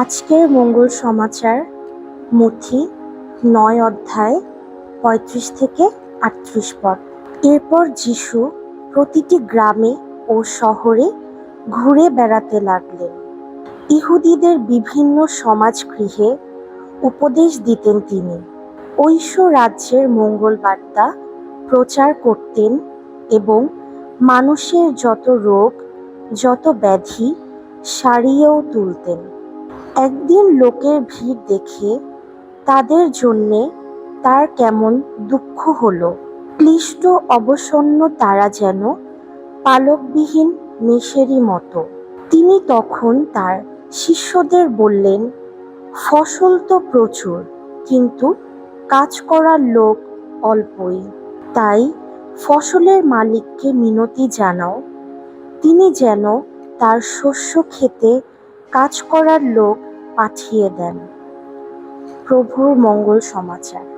আজকের মঙ্গল সমাচার মথি ৯ অধ্যায় ৩৫ থেকে ৩৮ পদ। এরপর যিশু প্রতিটি গ্রামে ও শহরে ঘুরে বেড়াতে লাগলেন। ইহুদিদের বিভিন্ন সমাজগৃহে উপদেশ দিতেন তিনি। ঐশ্ব রাজ্যের মঙ্গল বার্তা প্রচার করতেন এবং মানুষের যত রোগ যত ব্যাধি সারিয়েও তুলতেন। একদিন লোকের ভিড় দেখে তাদের জন্যে তার কেমন দুঃখ হলো। ক্লিষ্ট অবসন্ন তারা যেন পালকবিহীন মেষেরই মতো। তিনি তখন তার শিষ্যদের বললেন, ফসল তো প্রচুর, কিন্তু কাজ করার লোক অল্পই। তাই ফসলের মালিককে মিনতি জানাও, তিনি যেন তার শস্য খেতে কাজ করার লোক পাঠিয়ে দেন। প্রভুর মঙ্গল সমাচার।